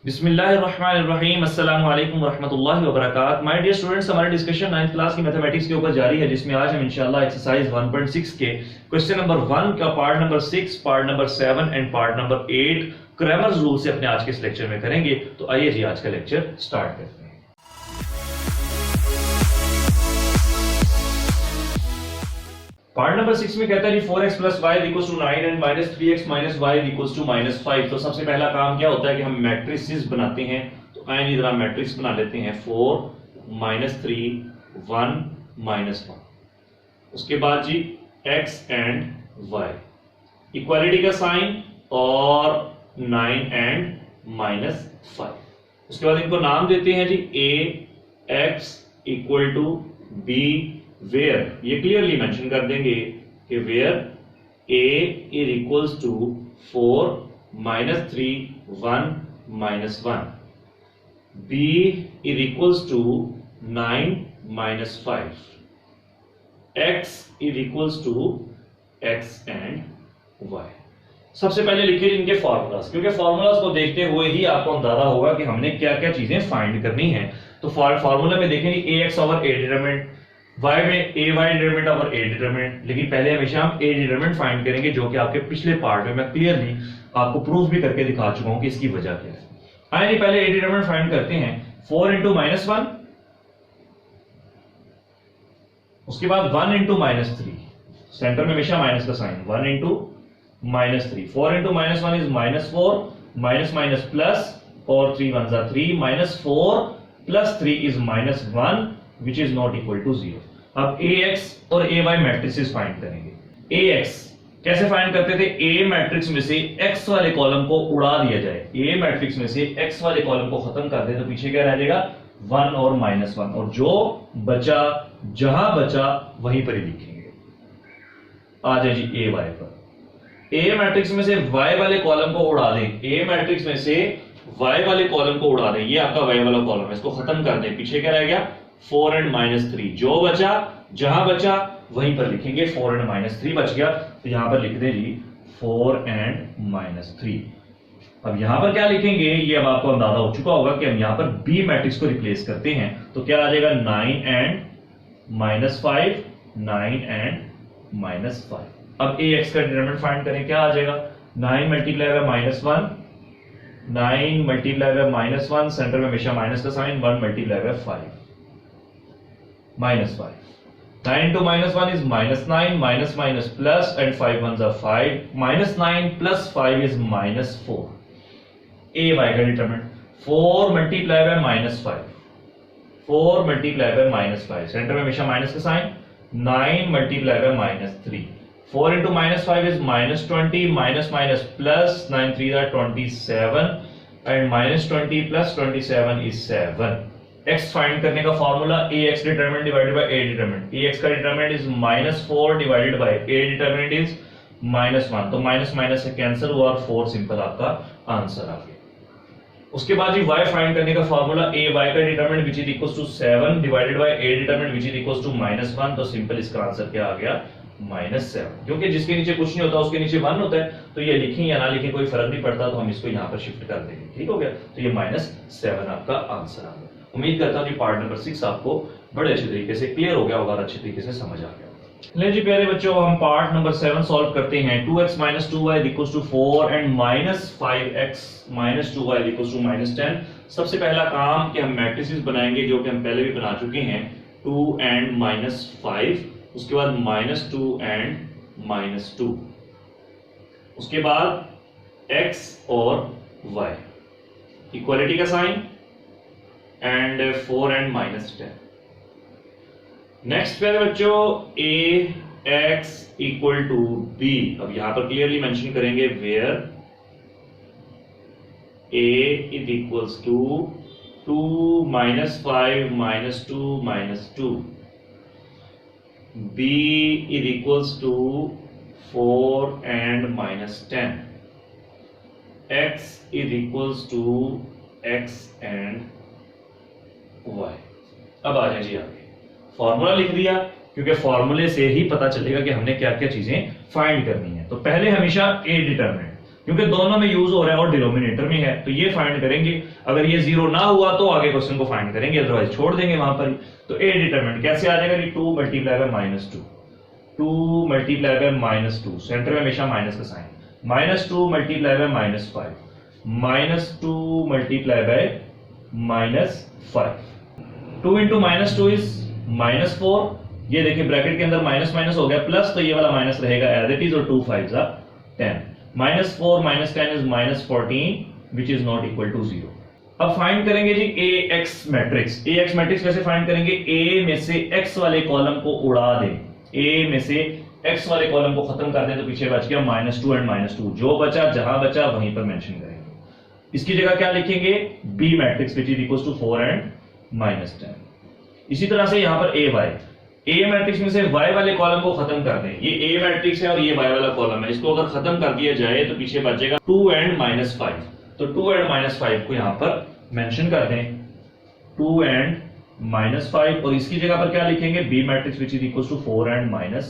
बिस्मिल्लाहिर्रहमानिर्रहीम अस्सलाम वालेकुम वरहमतुल्लाहि वबरकातुहू। माय डियर स्टूडेंट्स, हमारा डिस्कशन 9th क्लास की मैथमेटिक्स के ऊपर जारी है, जिसमें आज हम इंशाल्लाह एक्सरसाइज 1.6 के क्वेश्चन नंबर 1 का part number 6, part number 7 and part number 8 Cramer's rule से अपने आज के इस लेक्चर में करेंगे। तो आइए जी आज का लेक्चर स्टार्ट करते हैं। पार्ट नंबर 6 में कहता है जी 4x plus y equals to 9 and minus 3x minus y equals to minus 5। तो सबसे पहला काम क्या होता है कि हम मैट्रिसेस बनाते हैं। तो आइए जरा मैट्रिक्स बना लेते हैं 4 माइनस 3 1 माइनस 1। उसके बाद जी x एंड y इक्वालिटी का साइन और 9 एंड माइनस 5। उसके बाद इनको नाम देते हैं जी a x equal to b where, ये क्लियरली मेंशन कर देंगे कि where a is equals to 4 minus 3 1 minus 1, b is equals to 9 minus 5, x is equals to x and y। सबसे पहले लिखिए इनके फॉर्मूलाज, क्योंकि फॉर्मूलाज को देखते हुए ही आपको अंदाजा होगा कि हमने क्या क्या चीजें फाइंड करनी है। तो फॉर्मूला में देखेंगे ax over a determinant, y में ay determinant over a determinant, लेकिन पहले हमेशा हम a डिटरमिनेंट फाइंड करेंगे, जो कि आपके पिछले पार्ट में मैं क्लियरली आपको प्रूफ भी करके दिखा चुका हूं कि इसकी वजह क्या है। आइए पहले a डिटरमिनेंट फाइंड करते हैं। 4 इंटू माइनस 1, उसके बाद 1 इंटू माइनस 3, सेंटर में हमेशा माइनस का sign, 1 into minus 3, 4 into minus 1 is minus 4, minus minus plus और 3 1 जा 3, minus 4 plus 3 is minus 1 which is not equal to 0। अब ax और ay मैट्रिसेस फाइंड करेंगे। ax कैसे फाइंड करते थे? a मैट्रिक्स में से x वाले कॉलम को उड़ा दिया जाए, a मैट्रिक्स में से x वाले कॉलम को खत्म कर दे तो पीछे क्या रह जाएगा 1 और माइनस 1, और जो बचा जहां बचा वहीं पर ही लिखेंगे। आ जाए जी a y पर, a मैट्रिक्स में से y वाले कॉलम को उड़ा दें, a मैट्रिक्स में से y वाले कॉलम को उड़ा दें, ये आपका y वाला कॉलम है, इसको खत्म कर दें, पीछे क्या रह गया 4 एंड माइनस 3, जो बचा जहां बचा वहीं पर लिखेंगे, 4 एंड माइनस 3 बच गया तो यहां पर लिख दें जी 4 एंड माइनस 3। अब यहां पर क्या लिखेंगे ये अब आपको अंदाजा हो चुका होगा कि हम यहां पर b मैट्रिक्स को रिप्लेस करते हैं, तो क्या आ जाएगा 9 एंड माइनस 5, 9 एंड माइनस 5। अब ax का डिटरमिनेंट फाइंड करें, क्या आ जाएगा 9 multiply by minus 1, 9 multiply by minus 1, centre में हमेशा माइनस का sign, 1 multiply by 5 minus 5, 9 into minus 1 is minus 9, minus minus plus and 5 ones are 5, minus 9 plus 5 is minus 4। a y का determinant 4 multiply by minus 5, 4 multiply by minus 5, centre में हमेशा minus का sign, 9 multiply by minus 3, 4 into minus 5 is minus 20, minus minus plus 9 3 are 27 and minus 20 plus 27 is 7। x find करने का formula ax determinant divided by a determinant, ax का determinant is -4 divided by a determinant is -1, तो minus minus से cancel हुआ और 4 simple आपका answer आ गया। उसके बाद जी y फाइंड करने का फॉर्मूला a y का determinant which is equals to 7 divided by a determinant which is equals to -1, तो सिंपल इसका आंसर क्या आ गया -7, क्योंकि जिसके नीचे कुछ नहीं होता उसके नीचे 1 होता है, तो ये लिखें या ना लिखें कोई फर्क नहीं पड़ता, तो हम इसको यहाँ पर शिफ्ट कर देंगे। ठीक हो गया, तो ये -7 आपका आंसर आ गया। उम्मीद करता हूं कि पार्ट नंबर 6 आपको बड़े अच्छे तरीके से क्लियर हो गया होगा और अच्छे तरीके से समझ आ गया। ले जी प्यारे बच्चों, हम पार्ट नंबर 7 सॉल्व करते हैं। 2x minus 2y equals to 4 and minus 5x minus 2y equals to minus 10। सबसे पहला काम कि हम मैट्रिसेस बनाएंगे, जो कि हम पहले भी बना चुके हैं, 2 and minus 5, उसके बाद -2 and -2, उसके बाद x और y इक्वालिटी का साइन एंड 4 एंड -10। नेक्स्ट पे बच्चों ax इक्वल टू b, अब यहां पर क्लियरली मेंशन करेंगे where a is equals to 2 - 5 -2 -2, b is equals to 4 and -10, x is equals to x and y। अब आ जाए जी आगे, फॉर्मूला लिख दिया, क्योंकि फॉर्मूले से ही पता चलेगा कि हमने क्या क्या चीजें फाइंड करनी है। तो पहले हमेशा a डिटरमिनेंट, क्योंकि दोनों में यूज हो रहा है और डिनोमिनेटर में है, तो ये फाइंड करेंगे। अगर ये जीरो ना हुआ तो आगे क्वेश्चन को फाइंड करेंगे, अदरवाइज छोड़ देंगे वहां पर ही। तो ए डिटरमिनेंट कैसे आ जाएगा? 2 multiply by -2, 2 multiply by -2, centre में हमेशा माइनस का sign, -2 multiply by -5, -2 multiply by -5, 2 into -2 is -4। ये देखिए ब्रैकेट के अंदर माइनस माइनस हो गया प्लस, तो ये वाला माइनस रहेगा एज इट इज, और 2 5 10, -4 -10 is -14 which is not equal to 0। अब फाइंड करेंगे जी AX मैट्रिक्स। AX मैट्रिक्स कैसे फाइंड करेंगे? A में से X वाले कॉलम को उड़ा दें, A में से X वाले कॉलम को खत्म कर दें, तो पीछे बच गया -2 एंड -2, जो बचा जहां बचा वहीं पर मेंशन करेंगे। इसकी जगह क्या लिखेंगे? B matrix which is equal to 4 and -10। इसी तरह से यहां पर AY, A मैट्रिक्स में से Y वाले कॉलम को खत्म कर दें। ये A मैट्रिक्स है और ये Y वाला कॉलम है, इसको अगर खत्म कर दिया जाए तो पीछे बचेगा 2 एंड -5, तो 2 एंड -5 को यहां पर मेंशन कर दें, 2 एंड -5, और इसकी जगह पर क्या लिखेंगे? B matrix which is equal to 4 and -10।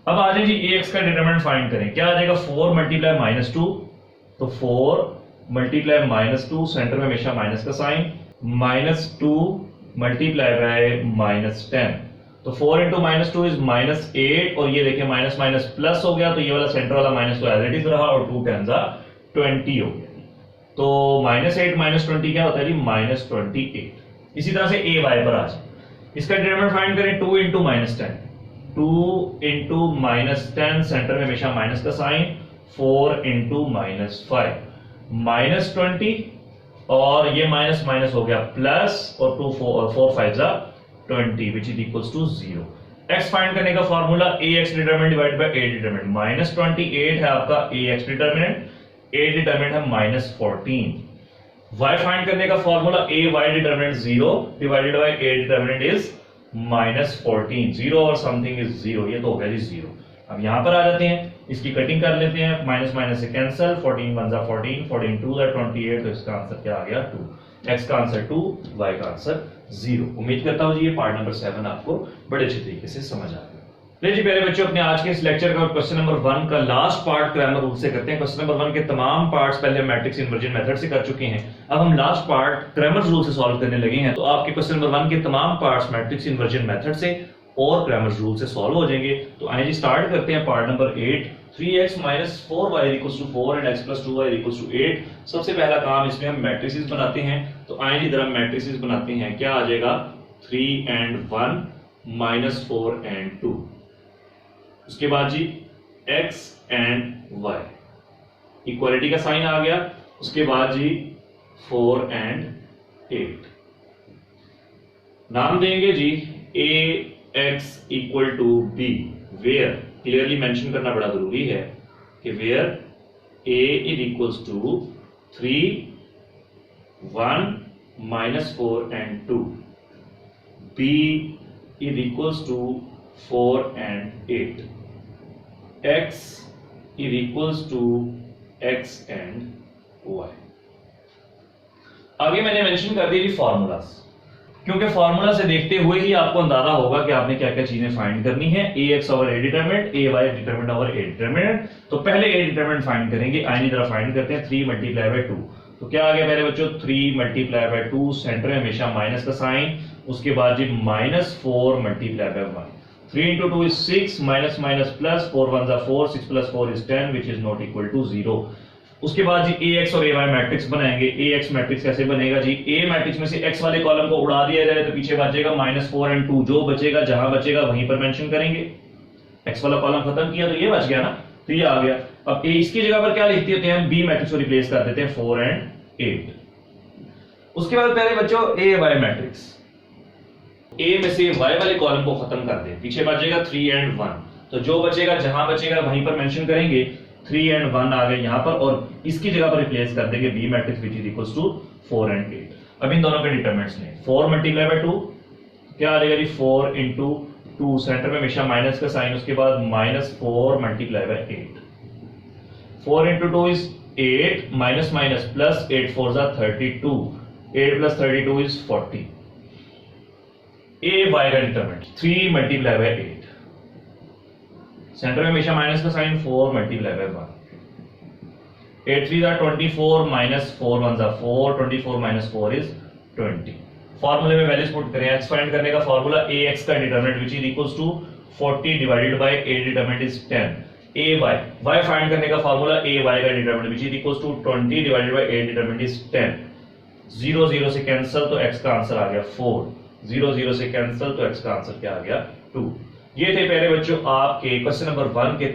अब आ जाए जी AX का डिटरमिनेंट फाइंड करें। क्या आ जाएगा? 4 मल्टीप्लाई -2, तो 4 मल्टीप्लाई -2, सेंटर में हमेशा माइनस का साइन, -2 मल्टीप्लाई बाय -10, तो 4 इंटू -2 इज -8, और ये देखिए माइनस माइनस प्लस हो गया, तो ये वाला सेंटर वाला माइनस तो एज इट इज रहा, और 2 10 20 हो गया। तो -8 -20 क्या होता है जी? -28। इसी तरह से AY पर आ जाए, इसका डिटरमिनेंट फाइंड करें। 2 इंटू -10, 2 इंटू -10, सेंटर में हमेशा माइनस का साइन, 4 इंटू -5, -20, और ये माइनस माइनस हो गया प्लस, और 4 5 20 which is equals to 0। x find करने का formula AX determinant divide by A determinant, -28 है आपका AX डिटरमिनेंट, A डिटरमिनेंट है -14। y फाइंड करने का formula AY determinant 0 divided by A determinant is -14, 0 और समथिंग इज 0, ये तो हो गया जी 0। अब यहां पर आ जाते हैं, इसकी कटिंग कर लेते हैं, माइनस माइनस से कैंसिल, 14 1 14, 14 2 28, तो इसका आंसर क्या आ गया? 2। x का आंसर 2, y का आंसर 0। उम्मीद करता हूं जी ये पार्ट नंबर 7 आपको बड़े अच्छे तरीके से समझ आ गया। ले जी प्यारे बच्चों, अपने आज के इस लेक्चर का क्वेश्चन नंबर 1 का लास्ट पार्ट ग्रामर रूल से करते हैं। क्वेश्चन नंबर 1 के तमाम पार्ट्स पहले मैट्रिक्स इन्वर्जन मेथड से कर चुके हैं, अब हम लास्ट पार्ट ग्रामर रूल से सॉल्व करने लगे हैं। तो आपके क्वेश्चन नंबर 1 के तमाम पार्ट्स मैट्रिक्स इन्वर्जन मेथड से और ग्रामर रूल से सॉल्व हो जाएंगे। तो आइए जी स्टार्ट करते हैं part number 8। 3x - 4y = 4 and x + 2y = 8। सबसे पहला काम इसमें हम मैट्रिसेस बनाते हैं, तो आइए जी जरा मैट्रिसेस बनाते हैं। क्या आ जाएगा? 3 and 1 -4 and 2। उसके बाद जी x and y, इक्वालिटी का साइन आ गया। उसके बाद जी 4 and 8, नाम देंगे जी ax = b, where clearly mention करना बड़ा जरूरी है कि where a = 3 1 -4 and 2, b = 4 and 8, x = x and y। आगे मैंने मेंशन कर दिया जी फॉर्मूलास, क्योंकि फॉर्मूला से देखते हुए ही आपको अंदाजा होगा कि आपने क्या क्या चीजें फाइंड करनी है। AX over A determinant, AY determinant over A determinant. तो पहले A डिटरमिनेंट फाइंड करेंगे, आइए जरा फाइंड करते हैं। 3 × 2, तो क्या आ गया मेरे बच्चों? 3 × 2, सेंटर में हमेशा माइनस का साइन, उसके बाद जी -4 × 1, 3 × 2 is 6, minus minus plus, 4 1 4, 6 + 4 is 10 which is not equal to 0। उसके बाद जी AX और AY मैट्रिक्स बनाएंगे। AX मैट्रिक्स कैसे बनेगा जी? A मैट्रिक्स में से X वाले कॉलम को उड़ा दिया जाए तो पीछे बचेगा -4 and 2, जो बचेगा जहां बचेगा वहीं पर मेंशन करेंगे। X वाला कॉलम खत्म किया तो ये बच गया ना, तो ये आ गया। अब इसकी जगह पर क्या लिख देते हैं? B मैट्रिक्स को रिप्लेस कर देते हैं 4 and 8। उसके बाद पहले बच्चों AY मैट्रिक्स, A में से Y वाले कॉलम को खत्म कर दें, पीछे बचेगा 3 and 1, तो जो बचेगा जहां बचेगा वहीं पर मेंशन करेंगे। 3 and 1 आ गए यहां पर, और इसकी जगह पर रिप्लेस कर देंगे B matrix which is equals to 4 and 8। अब इन दोनों के डिटरमिनेंट्स लें। 4 × 2 क्या आ जाएगा जी? 4 × 2, सेंटर में हमेशा माइनस का साइन, उसके बाद -4 × 8, 4 × 2 is 8, minus minus plus, 8 4 32, 8 + 32 is 40। AY का डिटरमिनेंट 3 × 8, सेंटर में हमेशा माइनस का sign, 4 × 1, 8 3 are 24 minus 4 1s are 4, 24 minus 4 is 20. फॉर्मूले में वैल्यूज पुट करें, x फाइंड करने का फॉर्मूला ax का determinant which is equals to 40 divided by a determinant is 10. y find करने का फॉर्मूला ay का determinant which is equals to 20 divided by a determinant is 10. 0 0 से कैंसिल तो x का आंसर आ गया 4. 0 0 से कैंसिल तो x का आंसर क्या आ गया 2. ये थे प्यारे बच्चों आपके क्वेश्चन नंबर 1 के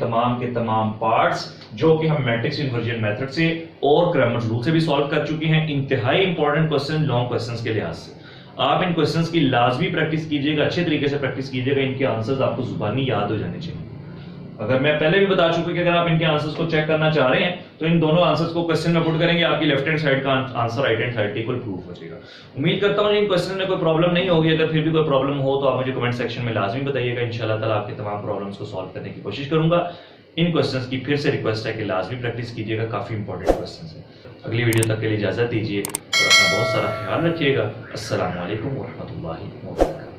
तमाम पार्ट्स जो कि हम मैट्रिक्स इन्वर्जन मेथड से और क्रैमर्स रूल से भी सॉल्व कर चुके हैं. इंतहाई इंपॉर्टेंट क्वेश्चन लॉन्ग क्वेश्चंस के लिहाज से आप इन क्वेश्चंस की लाजमी प्रैक्टिस कीजिएगा, अच्छे तरीके से प्रैक्टिस कीजिएगा. इनके आंसर्स आपको जुबानी याद हो जाने चाहिए. अगर मैं पहले भी बता चुका कि अगर आप इनके आंसर्स को चेक करना चाह रहे हैं तो इन दोनों आंसर्स को क्वेश्चन में पुट करेंगे, आपकी लेफ्ट हैंड साइड का आंसर राइट हैंड साइड के इक्वल प्रूफ हो जाएगा. उम्मीद करता हूं इन क्वेश्चन में कोई प्रॉब्लम नहीं होगी. अगर फिर भी कोई प्रॉब्लम हो तो आप मुझे कमेंट सेक्शन में लाजमी बताइएगा. इंशाल्लाह ताला आपके तमाम प्रॉब्लम्स को सॉल्व करने की कोशिश करूंगा. इन क्वेश्चंस की फिर से रिक्वेस्ट है कि लाजमी प्रैक्टिस कीजिएगा, काफी इंपॉर्टेंट क्वेश्चंस हैं. अगली वीडियो तक के लिए इजाजत दीजिए और अपना बहुत सारा ख्याल रखिएगा. अस्सलाम वालेकुम व रहमतुल्लाहि व बरकातहू.